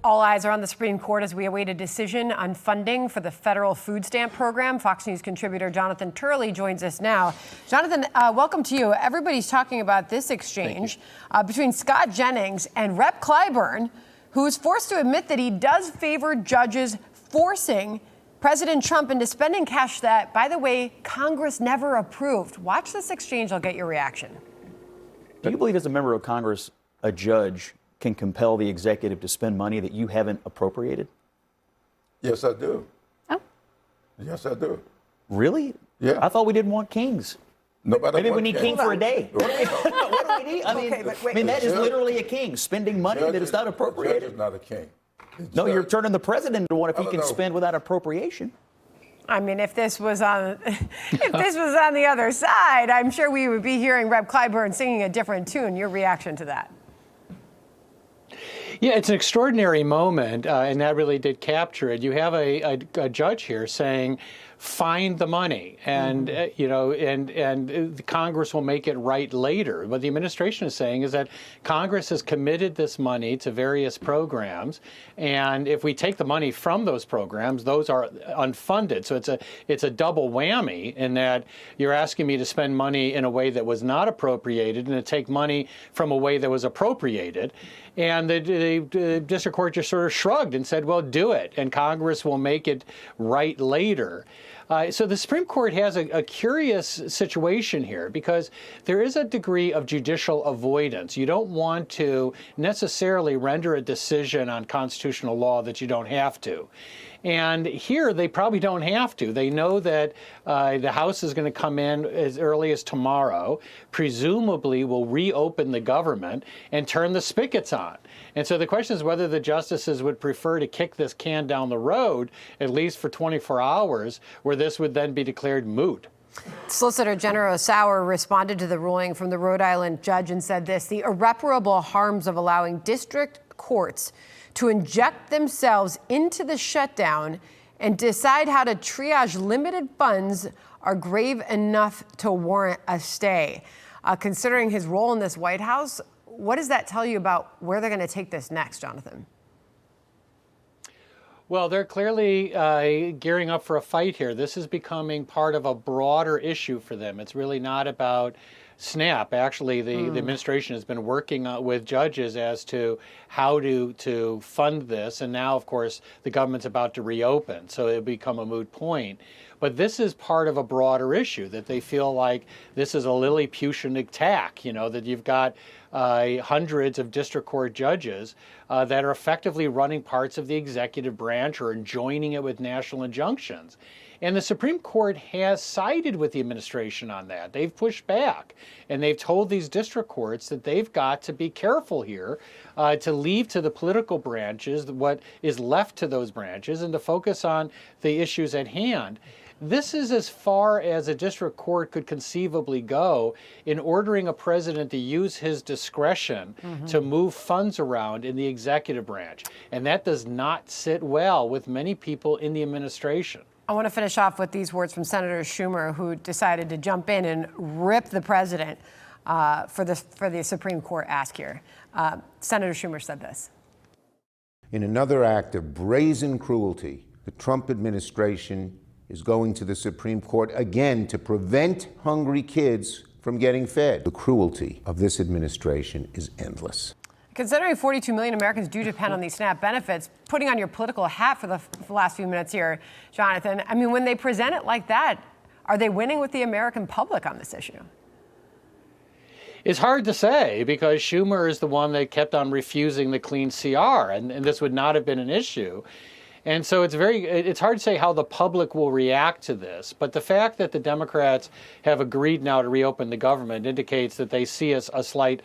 All eyes are on the Supreme Court as we await a decision on funding for the federal food stamp program. Fox News contributor Jonathan Turley joins us now. Jonathan, welcome to you. Everybody's talking about this exchange between Scott Jennings and Rep. Clyburn, who is forced to admit that he does favor judges forcing President Trump into spending cash that, by the way, Congress never approved. Watch this exchange. I'll get your reaction. Do you believe as a member of Congress, a judge can compel the executive to spend money that you haven't appropriated? Yes, I do. Oh. Yes, I do. Really? Yeah. I thought we didn't want kings. Nobody Maybe we need king for a day. What do we need? I mean, that is literally a king spending money that is not appropriated. The judge is not a king. No, you're turning the president into one if he can spend without appropriation. I mean, if this was on the other side, I'm sure we would be hearing Rep. Clyburn singing a different tune. Your reaction to that? Yeah, it's an extraordinary moment, and that really did capture it. You have a judge here saying, find the money, and and Congress will make it right later. What the administration is saying is that Congress has committed this money to various programs, and if we take the money from those programs, those are unfunded. So it's a double whammy in that you're asking me to spend money in a way that was not appropriated and to take money from a way that was appropriated. And the district court just sort of shrugged and said, well, do it, and Congress will make it right later. So the Supreme Court has a curious situation here because there is a degree of judicial avoidance. You don't want to necessarily render a decision on constitutional law that you don't have to. And here, they probably don't have to. They know that the House is going to come in as early as tomorrow, presumably will reopen the government and turn the spigots on. And so the question is whether the justices would prefer to kick this can down the road, at least for 24 hours, where this would then be declared moot. Solicitor General Sauer responded to the ruling from the Rhode Island judge and said this: the irreparable harms of allowing district courts to inject themselves into the shutdown and decide how to triage limited funds are grave enough to warrant a stay. Considering his role in this White House, what does that tell you about where they're going to take this next, Jonathan? Well, they're clearly gearing up for a fight here. This is becoming part of a broader issue for them. It's really not about SNAP. Actually, the administration has been working with judges as to how to fund this. And now, of course, the government's about to reopen, so it'll become a moot point. But this is part of a broader issue, that they feel like this is a Lilliputian attack, that you've got hundreds of district court judges that are effectively running parts of the executive branch or enjoining it with national injunctions. And the Supreme Court has sided with the administration on that. They've pushed back, and they've told these district courts that they've got to be careful here, to leave to the political branches what is left to those branches and to focus on the issues at hand. This is as far as a district court could conceivably go in ordering a president to use his discretion to move funds around in the executive branch. And that does not sit well with many people in the administration. I want to finish off with these words from Senator Schumer, who decided to jump in and rip the president for the Supreme Court ask here. Senator Schumer said this. In another act of brazen cruelty, the Trump administration is going to the Supreme Court again to prevent hungry kids from getting fed. The cruelty of this administration is endless. Considering 42 million Americans do depend on these SNAP benefits, putting on your political hat for the last few minutes here, Jonathan, I mean, when they present it like that, are they winning with the American public on this issue? It's hard to say, because Schumer is the one that kept on refusing the clean CR, and this would not have been an issue. And so it's hard to say how the public will react to this. But the fact that the Democrats have agreed now to reopen the government indicates that they see a slight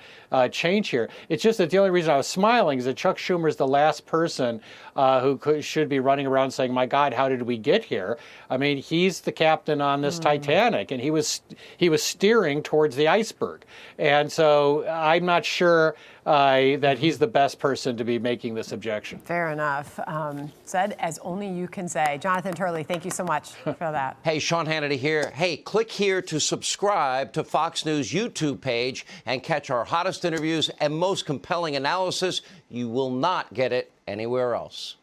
change here. It's just that the only reason I was smiling is that Chuck Schumer is the last person who should be running around saying, my God, how did we get here? I mean, he's the captain on this Titanic, and he was steering towards the iceberg. And so I'm not sure that he's the best person to be making this objection. Fair enough. Said as only you can say. Jonathan Turley, thank you so much for that. Hey, Sean Hannity here. Hey, click here to subscribe to Fox News YouTube page and catch our hottest interviews and most compelling analysis. You will not get it anywhere else.